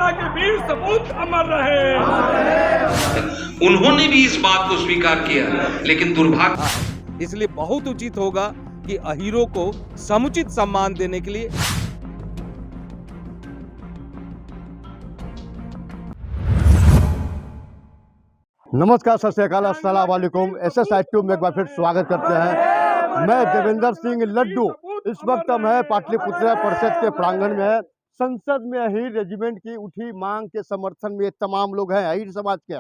सेना के वीर सपूत अमर रहे। उन्होंने भी इस बात को स्वीकार किया, लेकिन दुर्भाग्य, इसलिए बहुत उचित होगा कि अहीरों को समुचित सम्मान देने के लिए नमस्कार, सत श्री अकाल, अस्सलाम वालेकुम। SSI ट्यूब में एक बार फिर स्वागत करते हैं। मैं देवेंद्र सिंह लड्डू। इस वक्त हम है पाटलिपुत्र परिषद के प्रांगण में है। संसद में अहीर रेजिमेंट की उठी मांग के समर्थन में तमाम लोग हैं अहीर समाज के।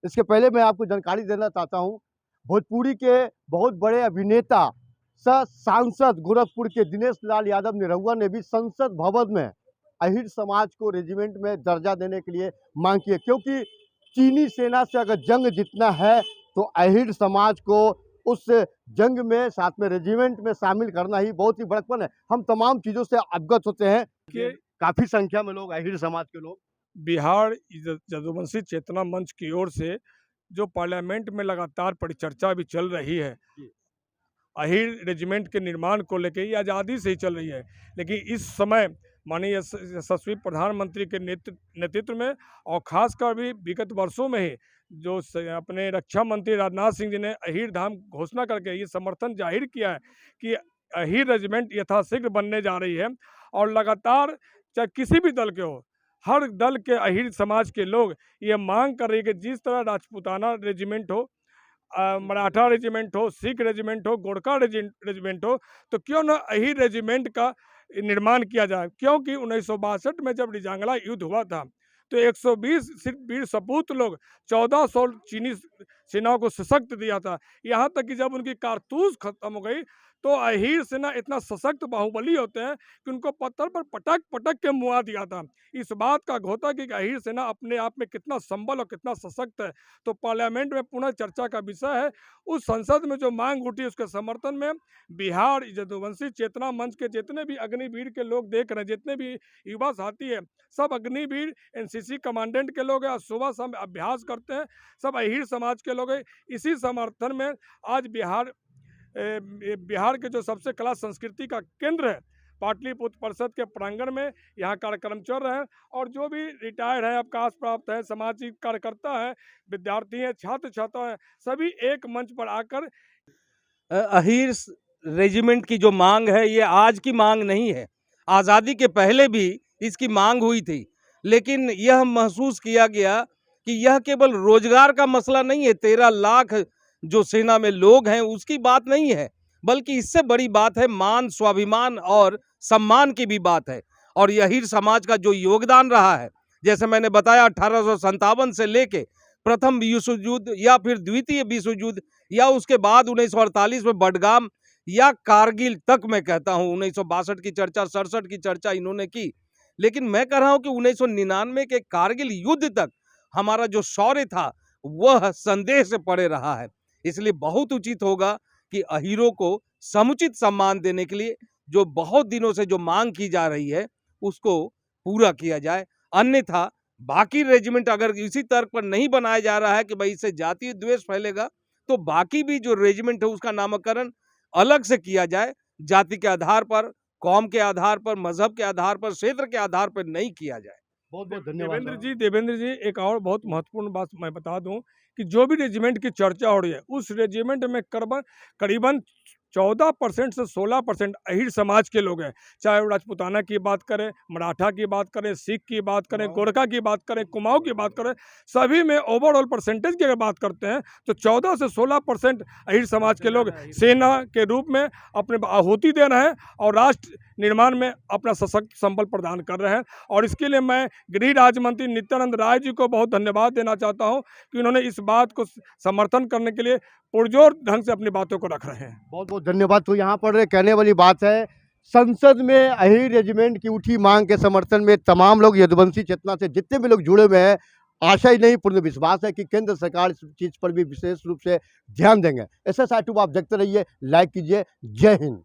इसके पहले मैं आपको जानकारी देना चाहता हूं, भोजपुरी के बहुत बड़े अभिनेता सांसद गोरखपुर के दिनेश लाल यादव निरहुआ ने भी संसद भवन में अहीर समाज को रेजिमेंट में दर्जा देने के लिए मांग की है, क्योंकि चीनी सेना से अगर जंग जीतना है तो अहीर समाज को उस जंग में साथ में रेजिमेंट में शामिल करना ही बहुत ही बड़कपन है। हम तमाम चीज़ों से अवगत होते हैं कि काफ़ी संख्या में लोग अहीर समाज के लोग बिहार यदुवंशी चेतना मंच की ओर से जो पार्लियामेंट में लगातार परिचर्चा भी चल रही है अहीर रेजिमेंट के निर्माण को लेकर, ये आज़ादी से ही चल रही है, लेकिन इस समय माननीय यशस्वी प्रधानमंत्री के नेतृत्व में और खासकर भी विगत वर्षों में ही जो अपने रक्षा मंत्री राजनाथ सिंह जी ने अहीर धाम घोषणा करके ये समर्थन जाहिर किया है कि अहीर रेजिमेंट यथाशीघ्र बनने जा रही है। और लगातार चाहे किसी भी दल के हो, हर दल के अहीर समाज के लोग ये मांग कर रही है कि जिस तरह राजपूताना रेजिमेंट हो, मराठा रेजिमेंट हो, सिख रेजिमेंट हो, गोरखा रेजिमेंट हो, तो क्यों न अहीर रेजिमेंट का निर्माण किया जाए। क्योंकि 1962 में जब रिजांगला युद्ध हुआ था तो 120 सिर्फ वीर सपूत लोग 1400 चीनी सेनाओं को सशक्त दिया था। यहाँ तक कि जब उनकी कारतूस खत्म हो गई तो अहीर सेना इतना सशक्त बाहुबली होते हैं कि उनको पत्थर पर पटक पटक के मुआ दिया था। इस बात का घोता कि अहीर सेना अपने आप में कितना संबल और कितना सशक्त है। तो पार्लियामेंट में पुनः चर्चा का विषय है। उस संसद में जो मांग उठी उसके समर्थन में बिहार यदुवंशी चेतना मंच के जितने भी अग्निवीर के लोग देख रहे हैं, जितने भी युवा साथी है, सब अग्निवीर NCC कमांडेंट के लोग हैं, सुबह शाम अभ्यास करते हैं, सब अहीर समाज के लोग हैं। इसी समर्थन में आज बिहार के जो सबसे कला संस्कृति का केंद्र है पाटलिपुत्र परिषद के प्रांगण में यहाँ कार्यक्रम चल रहे हैं। और जो भी रिटायर्ड है, अवकाश प्राप्त है, सामाजिक कार्यकर्ता है, विद्यार्थी हैं, छात्र छात्रा हैं, सभी एक मंच पर आकर अहीर रेजिमेंट की जो मांग है ये आज की मांग नहीं है, आज़ादी के पहले भी इसकी मांग हुई थी। लेकिन यह महसूस किया गया कि यह केवल रोजगार का मसला नहीं है, 13 लाख जो सेना में लोग हैं उसकी बात नहीं है, बल्कि इससे बड़ी बात है मान, स्वाभिमान और सम्मान की भी बात है। और अहीर समाज का जो योगदान रहा है, जैसे मैंने बताया 1857 से लेके प्रथम विश्व युद्ध या फिर द्वितीय विश्व युद्ध या उसके बाद 1948 में बडगाम या कारगिल तक, मैं कहता हूं 1962 की चर्चा, 67 की चर्चा इन्होंने की, लेकिन मैं कह रहा हूं कि 1999 के कारगिल युद्ध तक हमारा जो शौर्य था वह संदेह से परे रहा है। इसलिए बहुत उचित होगा कि अहीरों को समुचित सम्मान देने के लिए जो बहुत दिनों से जो मांग की जा रही है उसको पूरा किया जाए। अन्यथा बाकी रेजिमेंट अगर इसी तर्क पर नहीं बनाया जा रहा है कि भाई इससे जातीय द्वेष फैलेगा, तो बाकी भी जो रेजिमेंट है उसका नामकरण अलग से किया जाए, जाति के आधार पर, कौम के आधार पर, मजहब के आधार पर, क्षेत्र के आधार पर नहीं किया जाए। बहुत बहुत धन्यवाद देवेंद्र जी, एक और बहुत महत्वपूर्ण बात मैं बता दूं कि जो भी रेजिमेंट की चर्चा हो रही है उस रेजिमेंट में करीबन 14% से 16% अहीर समाज के लोग हैं। चाहे वो राजपूताना की बात करें, मराठा की बात करें, सिख की बात करें, गोरखा की बात करें, कुमाऊं की बात करें, सभी में ओवरऑल परसेंटेज की अगर बात करते हैं तो 14 से 16% अहीर समाज के लोग सेना के रूप में अपने आहुति दे रहे हैं और राष्ट्र निर्माण में अपना सशक्त संबल प्रदान कर रहे हैं। और इसके लिए मैं गृह राज्य मंत्री नित्यानंद राय जी को बहुत धन्यवाद देना चाहता हूं कि उन्होंने इस बात को समर्थन करने के लिए पुरजोर ढंग से अपनी बातों को रख रहे हैं। बहुत बहुत धन्यवाद। तो यहाँ पर कहने वाली बात है, संसद में अहीर रेजिमेंट की उठी मांग के समर्थन में तमाम लोग यदुवंशी चेतना से जितने भी लोग जुड़े हुए हैं, आशा ही नहीं पूर्ण विश्वास है कि केंद्र सरकार इस चीज़ पर भी विशेष रूप से ध्यान देंगे। SSI ट्यूब आप देखते रहिए, लाइक कीजिए। जय हिंद।